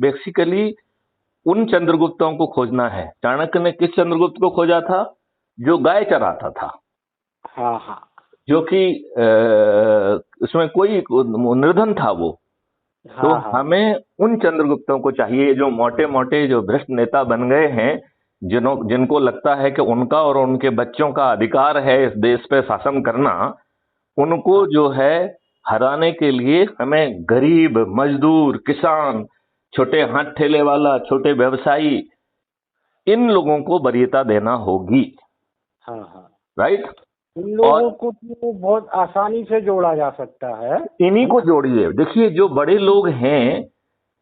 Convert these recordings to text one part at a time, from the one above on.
Basically उन चंद्रगुप्तों को खोजना है। चाणक्य ने किस चंद्रगुप्त को खोजा था? जो गाय चराता था। हाँ हाँ। जो कि उसमें कोई निर्धन था वो। तो हाँ हाँ। हमें उन चंद्रगुप्तों को चाहिए जो मोटे मोटे जो भ्रष्ट नेता बन गए हैं, जिनको लगता है कि उनका और उनके बच्चों का अधिकार है इस देश पे शासन करना। उनको हाँ जो है हराने के लिए हमें गरीब, मजदूर, किसान, छोटे हाथ ठेले वाला, छोटे व्यवसायी, इन लोगों को वरीयता देना होगी। हाँ हाँ। राइट। इन लोगों और को तो बहुत आसानी से जोड़ा जा सकता है इन्हीं को ना? जोड़िए। देखिए जो बड़े लोग हैं,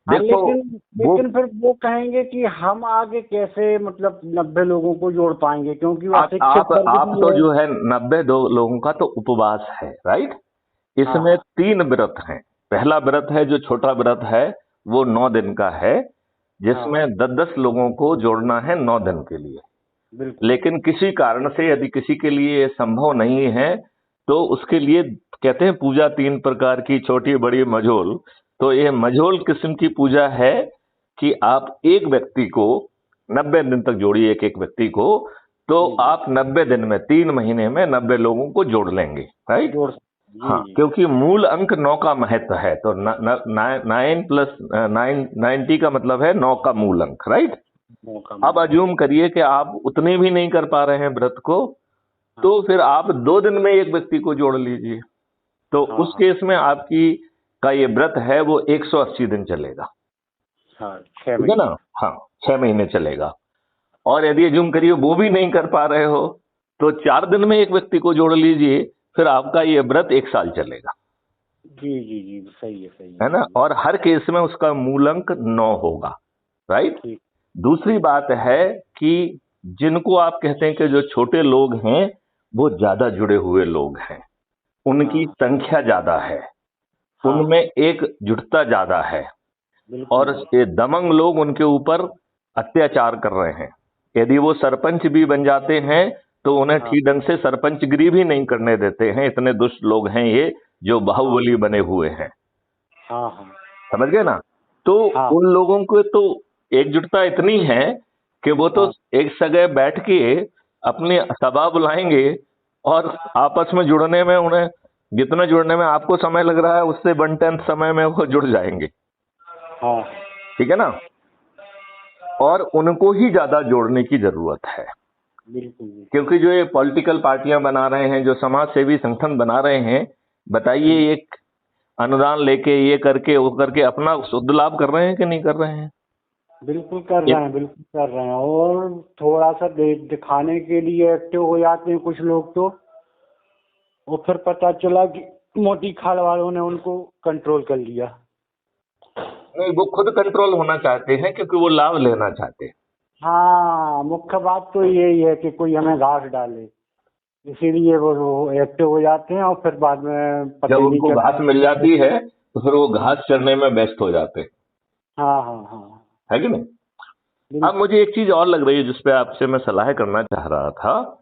हाँ, देखो लेकिन वो लेकिन फिर वो कहेंगे कि हम आगे कैसे मतलब 90 लोगों को जोड़ पाएंगे, क्योंकि वो अशिक्षित वर्ग आप भी तो है। जो है 90 दो लोगों का तो उपवास है। राइट। हाँ इसमें हाँ। 3 व्रत हैं। पहला व्रत है जो छोटा व्रत है, वो 9 दिन का है, हाँ जिसमें हाँ। 10-10 लोगों को जोड़ना है 9 दिन के लिए। बिल्कुल लेकिन बिल्कुल। किसी कारण से यदि किसी के लिए ये संभव नहीं है, तो उसके लिए कहते हैं पूजा 3 प्रकार की, छोटी, बड़ी, मझोल। तो ये मझोल किस्म की पूजा है कि आप एक व्यक्ति को 90 दिन तक जोड़िए, एक एक व्यक्ति को। तो जी जी। आप 90 दिन में, 3 महीने में 90 लोगों को जोड़ लेंगे। राइट। जोड़ सकते जी हाँ, जी। क्योंकि मूल अंक 9 का महत्व है, तो 9 प्लस 9 90 का मतलब है 9 का मूल अंक। राइट। मौका अब मिला। अज्यूम करिए कि आप उतने भी नहीं कर पा रहे हैं व्रत को, हाँ तो फिर आप 2 दिन में एक व्यक्ति को जोड़ लीजिए। तो हाँ। उस हाँ केस में आपकी का ये व्रत है वो 180 दिन चलेगा। हाँ। 6 ठीक है ना? महीने हाँ, 6 महीने चलेगा। और यदि अज्यूम करिए वो भी नहीं कर पा रहे हो, तो 4 दिन में एक व्यक्ति को जोड़ लीजिए, फिर आपका ये व्रत 1 साल चलेगा। जी जी जी। सही है सही है है ना? सही है। और हर केस में उसका मूल अंक 9 होगा। राइट। ठीक दूसरी ठीक। बात है कि जिनको आप कहते हैं कि जो छोटे लोग हैं, वो ज्यादा जुड़े हुए लोग हैं, उनकी हाँ संख्या ज्यादा है, हाँ उनमें हाँ। एकजुटता ज्यादा है, बिल्कुल और बिल्कुल। ये दमंग लोग उनके ऊपर अत्याचार कर रहे हैं। यदि वो सरपंच भी बन जाते हैं, तो उन्हें हाँ ठीक ढंग से सरपंचगिरी भी नहीं करने देते हैं। इतने दुष्ट लोग हैं ये, जो हाँ बाहुबली बने हुए हैं। हाँ हाँ समझ गए ना? तो हाँ उन लोगों को तो एकजुटता इतनी है कि वो तो हाँ। एक जगह बैठ के अपनी सभा बुलाएंगे, और आपस में जुड़ने में उन्हें, जितना जुड़ने में आपको समय लग रहा है, उससे 1/10 समय में वो जुड़ जाएंगे। हाँ। ठीक है ना? और उनको ही ज्यादा जोड़ने की जरूरत है। बिल्कुल बिल्कुल। क्योंकि जो ये पॉलिटिकल पार्टियां बना रहे हैं, जो समाज सेवी संगठन बना रहे हैं, हम्म, बताइए एक अनुदान लेके, ये करके, वो करके अपना शुद्ध लाभ कर रहे हैं कि नहीं कर रहे हैं? बिल्कुल कर ये रहे हैं, बिल्कुल कर रहे हैं। और थोड़ा सा दिखाने के लिए एक्टिव हो जाते हैं कुछ लोग तो, और फिर पता चला कि मोटी खाल वालों ने उनको कंट्रोल कर लिया। नहीं, वो खुद कंट्रोल होना चाहते हैं क्योंकि वो लाभ लेना चाहते हैं। हाँ, मुख्य बात तो यही है कि कोई हमें घास डाले, इसीलिए वो एक्टिव हो जाते हैं, और फिर बाद में पता जब ही नहीं उनको घास चलता। मिल जाती है, तो फिर वो घास चरने में व्यस्त हो जाते हैं। हाँ हाँ हाँ। है कि नहीं? अब बिल्कुल। मुझे एक चीज और लग रही है जिस पे आपसे मैं सलाह करना चाह रहा था